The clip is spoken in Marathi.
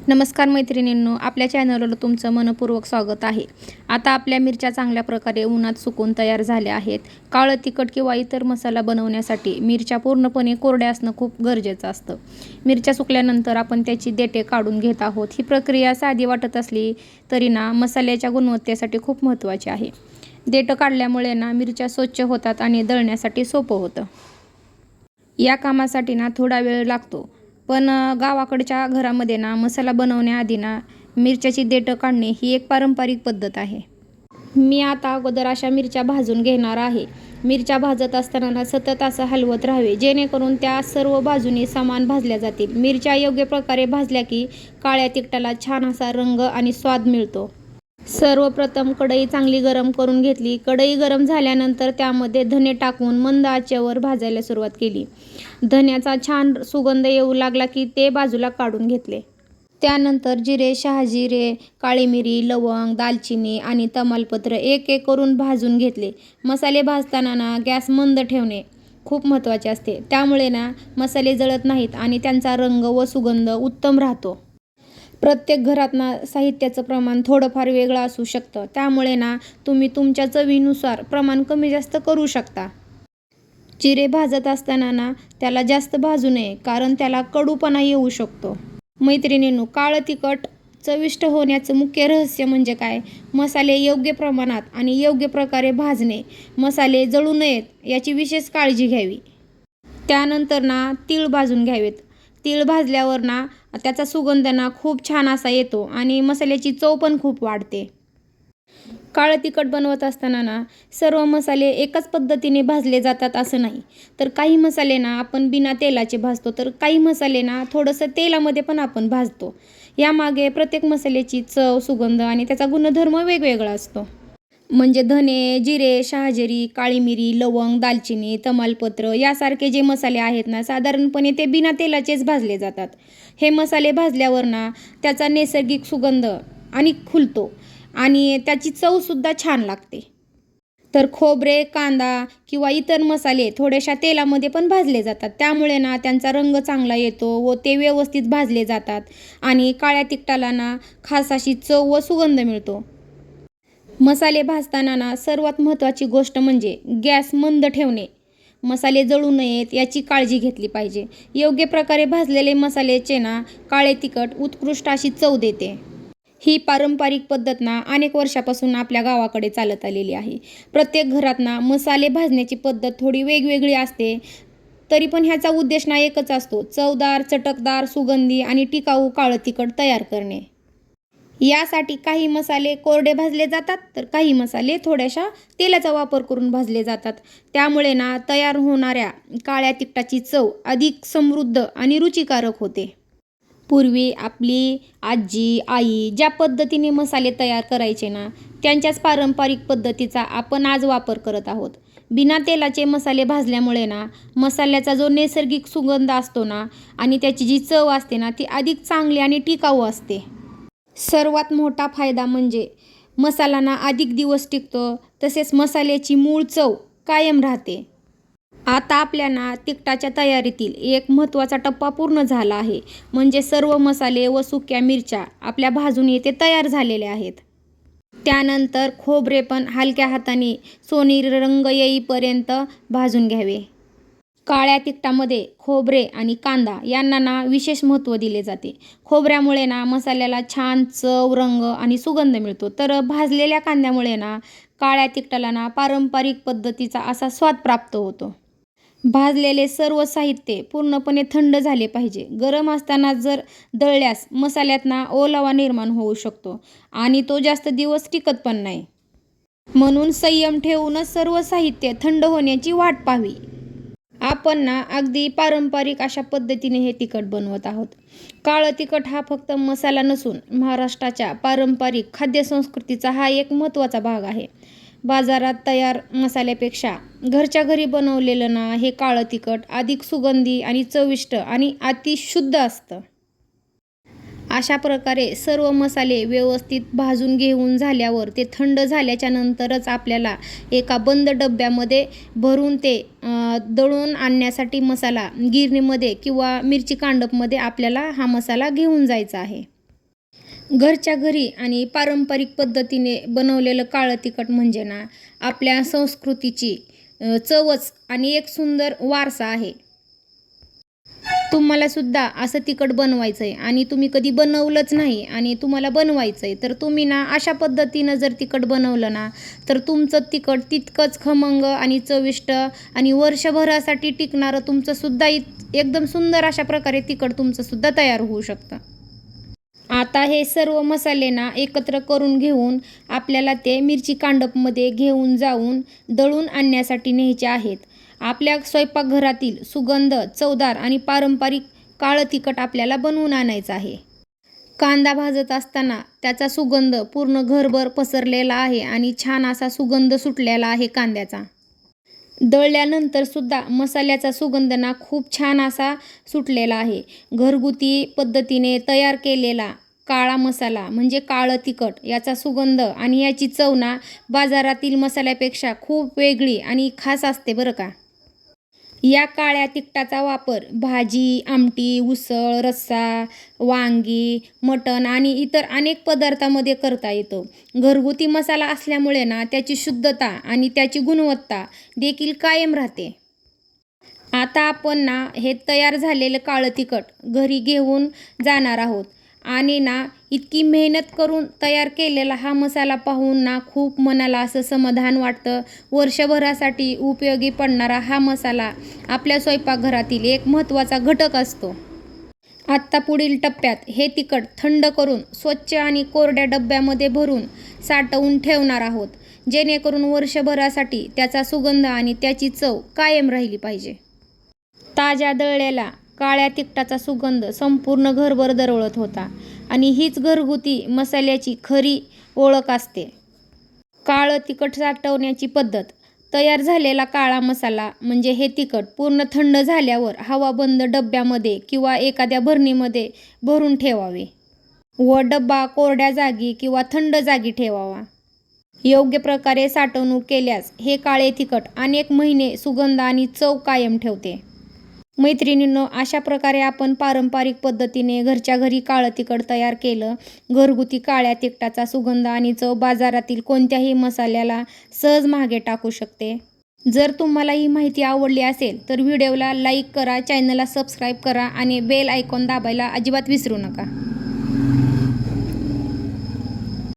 नमस्कार मैत्रिणींनो, आपल्या चॅनलवर तुमचं मनपूर्वक स्वागत आहे. आता आपल्या मिरच्या चांगल्या प्रकारे उन्हात सुकून तयार झाल्या आहेत. काळं तिखट किंवा इतर मसाला बनवण्यासाठी मिरच्या पूर्णपणे कोरड्या असणं खूप गरजेचं असतं. मिरच्या सुकल्यानंतर आपण त्याची देठे काढून घेत आहोत. ही प्रक्रिया साधी वाटत असली तरी मसाल्याच्या गुणवत्तेसाठी खूप महत्त्वाची आहे. देठं काढल्यामुळे मिरच्या स्वच्छ होतात आणि दळण्यासाठी सोपं होतं. या कामासाठी थोडा वेळ लागतो, पण गावाकडच्या घरामध्ये मसाला बनवण्याआधी मिरच्याची देठं काढणे ही एक पारंपरिक पद्धत आहे. मी आता अगोदर अशा मिरच्या भाजून घेणार आहे. मिरच्या भाजत असताना सतत असं हलवत राहावे, जेणेकरून त्या सर्व बाजूनी समान भाजल्या जातील. मिरच्या योग्य प्रकारे भाजल्या की काळ्या तिखटाला छान असा रंग आणि स्वाद मिळतो. सर्वप्रथम कढई चांगली गरम करून घेतली. कढई गरम झाल्यानंतर त्यामध्ये धने टाकून मंद आचेवर भाजायला सुरुवात केली. धन्याचा छान सुगंध येऊ लागला की ते बाजूला काढून घेतले. त्यानंतर जिरे, शहाजिरे, काळी मिरी, लवंग, दालचिनी आणि तमालपत्र एक एक करून भाजून घेतले. मसाले भाजताना गॅस मंद ठेवणे खूप महत्त्वाचे असते. त्यामुळे मसाले जळत नाहीत आणि त्यांचा रंग व सुगंध उत्तम राहतो. प्रत्येक घरात साहित्याचं प्रमाण थोडंफार वेगळं असू शकतं. त्यामुळे तुम्ही तुमच्या चवीनुसार प्रमाण कमी जास्त करू शकता. जिरे भाजत असताना त्याला जास्त भाजू नये, कारण त्याला कडूपणा येऊ शकतो. मैत्रिणींनो, काळं तिखट चविष्ट होण्याचं मुख्य रहस्य म्हणजे काय? मसाले योग्य प्रमाणात आणि योग्य प्रकारे भाजणे. मसाले जळू नयेत याची विशेष काळजी घ्यावी. त्यानंतर तीळ भाजून घ्यावेत. तीळ भाजल्यावर त्याचा सुगंध खूप छान असा येतो आणि मसाल्याची चव पण खूप वाढते. काळं तिखट बनवत असताना सर्व मसाले एकाच पद्धतीने भाजले जातात असं नाही. तर काही मसाले आपण बिना तेलाचे भाजतो, तर काही मसाले थोडंसं तेलामध्ये पण आपण भाजतो. यामागे प्रत्येक मसाल्याची चव, सुगंध आणि त्याचा गुणधर्म वेगवेगळा असतो. म्हणजे धने, जिरे, शहाजिरी, काळी मिरी, लवंग, दालचिनी, तमालपत्र यासारखे जे मसाले आहेत साधारणपणे ते बिना तेलाचेच भाजले जातात. हे मसाले भाजल्यावर त्याचा नैसर्गिक सुगंध आणि खुलतो आणि त्याची चवसुद्धा छान लागते. तर खोबरे, कांदा किंवा इतर मसाले थोड्याशा तेलामध्ये पण भाजले जातात. त्यामुळे त्यांचा रंग चांगला येतो व ते व्यवस्थित भाजले जातात आणि काळ्या तिखटाला खास अशी चव व सुगंध मिळतो. मसाले भाजताना सर्वात महत्त्वाची गोष्ट म्हणजे गॅस मंद ठेवणे. मसाले जळू नयेत याची काळजी घेतली पाहिजे. योग्य प्रकारे भाजलेले मसाल्याचे काळे तिखट उत्कृष्ट अशी चव देते. ही पारंपरिक पद्धत अनेक वर्षापासून आपल्या गावाकडे चालत आलेली आहे. प्रत्येक घरात मसाले भाजण्याची पद्धत थोडी वेगवेगळी असते, तरी पण ह्याचा उद्देश एकच असतो: चवदार, चटकदार, सुगंधी आणि टिकाऊ काळं तिखट तयार करणे. यासाठी काही मसाले कोरडे भाजले जातात, तर काही मसाले थोड्याशा तेलाचा वापर करून भाजले जातात. त्यामुळे तयार होणाऱ्या काळ्या तिखटाची चव अधिक समृद्ध आणि रुचिकारक होते. पूर्वी आपली आजी, आई ज्या पद्धतीने मसाले तयार करायचे त्यांच्याच पारंपरिक पद्धतीचा आपण आज वापर करत आहोत. बिना तेलाचे मसाले भाजल्यामुळे मसाल्याचा जो नैसर्गिक सुगंध असतो आणि त्याची जी चव असते ती अधिक चांगली आणि टिकाऊ असते. सर्वात मोठा फायदा म्हणजे मसाला अधिक दिवस टिकतो, तसेच मसाल्याची मूळ चव कायम राहते. आता आपल्या तिखटाच्या तयारीतील एक महत्त्वाचा टप्पा पूर्ण झाला आहे, म्हणजे सर्व मसाले व सुक्या मिरच्या आपल्या भाजून येथे तयार झालेले आहेत. त्यानंतर खोबरे पण हलक्या हाताने सोनेरी रंग येईपर्यंत भाजून घ्यावे. काळ्या तिखटामध्ये खोबरे आणि कांदा यांना विशेष महत्त्व दिले जाते. खोबऱ्यामुळे मसाल्याला छान चव, रंग आणि सुगंध मिळतो. तर भाजलेल्या कांद्यामुळे काळ्या तिखटाला पारंपरिक पद्धतीचा असा स्वाद प्राप्त होतो. भाजलेले सर्व साहित्य पूर्णपणे थंड झाले पाहिजे. गरम असताना जर दळल्यास मसाल्यात ओलावा निर्माण होऊ शकतो आणि तो जास्त दिवस टिकत पण नाही. म्हणून संयम ठेवूनच सर्व साहित्य थंड होण्याची वाट पाहावी. आपण अगदी पारंपरिक अशा पद्धतीने हे तिखट बनवत आहोत. काळं तिखट हा फक्त मसाला नसून महाराष्ट्राच्या पारंपरिक खाद्यसंस्कृतीचा हा एक महत्त्वाचा भाग आहे. बाजारात तयार मसाल्यापेक्षा घरच्या घरी बनवलेलं हे काळं तिखट अधिक सुगंधी आणि चविष्ट आणि अतिशुद्ध असतं. अशा प्रकारे सर्व मसाले व्यवस्थित भाजून घेऊन झाल्यावर ते थंड झाल्याच्या नंतरच आपल्याला एका बंद डब्यामध्ये भरून ते दळून आणण्यासाठी मसाला गिरणीमध्ये किंवा मिरची कांडपमध्ये आपल्याला हा मसाला घेऊन जायचा आहे. घरच्या घरी आणि पारंपरिक पद्धतीने बनवलेलं काळं तिखट म्हणजे ना आपल्या संस्कृतीची चवच आणि एक सुंदर वारसा आहे. तुम्हाला सुद्धा असं तिखट बनवायचं आहे आणि तुम्ही कधी बनवलंच नाही आणि तुम्हाला बनवायचं आहे, तर तुम्ही ना अशा पद्धतीनं जर तिखट बनवलं ना तर तुमचं तिखट तितकंच खमंग आणि चविष्ट आणि वर्षभरासाठी टिकणारं तुमचंसुद्धा एकदम सुंदर अशा प्रकारे तिखट तुमचंसुद्धा तयार होऊ शकतं. आता हे सर्व मसाले ना एकत्र करून घेऊन आपल्याला ते मिरची कांडपमध्ये घेऊन जाऊन दळून आणण्यासाठी न्यायचे आहेत. आपल्या स्वयंपाकघरातील सुगंध चवदार आणि पारंपरिक काळं तिखट आपल्याला बनवून आणायचं आहे. कांदा भाजत असताना त्याचा सुगंध पूर्ण घरभर पसरलेला आहे आणि छान असा सुगंध सुटलेला आहे कांद्याचा. दळल्यानंतर सुद्धा मसाल्याचा सुगंध ना खूप छान असा सुटलेला आहे. घरगुती पद्धतीने तयार केलेला काळा मसाला म्हणजे काळं तिखट याचा सुगंध आणि याची चव ना बाजारातील मसाल्यापेक्षा खूप वेगळी आणि खास असते बरं का. या काळ्या तिखटाचा वापर भाजी, आमटी, उसळ, रस्सा, वांगी, मटण आणि इतर अनेक पदार्थामध्ये करता येतो. घरगुती मसाला असल्यामुळे ना त्याची शुद्धता आणि त्याची गुणवत्ता देखील कायम राहते. आता आपण ना हे तयार झालेलं काळं तिखट घरी घेऊन जाणार आहोत आणि ना इतकी मेहनत करून तयार केलेला हा मसाला पाहून ना खूप मनाला असं समाधान वाटतं. वर्षभरासाठी उपयोगी पडणारा हा मसाला आपल्या स्वयंपाकघरातील एक महत्त्वाचा घटक असतो. आत्ता पुढील टप्प्यात हे तिखट थंड करून स्वच्छ आणि कोरड्या डब्यामध्ये भरून साठवून ठेवणार आहोत, जेणेकरून वर्षभरासाठी त्याचा सुगंध आणि त्याची चव कायम राहिली पाहिजे. ताज्या दळलेल्या काळ्या तिखटाचा सुगंध संपूर्ण घरभर दरवळत होता आणि हीच घरगुती मसाल्याची खरी ओळख असते. काळं तिखट साठवण्याची पद्धत. तयार झालेला काळा मसाला म्हणजे हे तिखट पूर्ण थंड झाल्यावर हवाबंद डब्यामध्ये किंवा एखाद्या भरणीमध्ये भरून ठेवावे व डब्बा कोरड्या जागी किंवा थंड जागी ठेवावा. योग्य प्रकारे साठवणूक केल्यास हे काळे तिखट अनेक महिने सुगंध आणि चव कायम ठेवते. मैत्रिणींनो, अशा प्रकारे आपण पारंपरिक पद्धतीने घरच्या घरी काळं तिखट तयार केलं. घरगुती काळ्या तिखटाचा सुगंध आणि चव बाजारातील कोणत्याही मसाल्याला सहज मागे टाकू शकते. जर तुम्हाला ही माहिती आवडली असेल तर व्हिडिओला लाईक करा, चॅनलला सबस्क्राईब करा आणि बेल आयकॉन दाबायला अजिबात विसरू नका.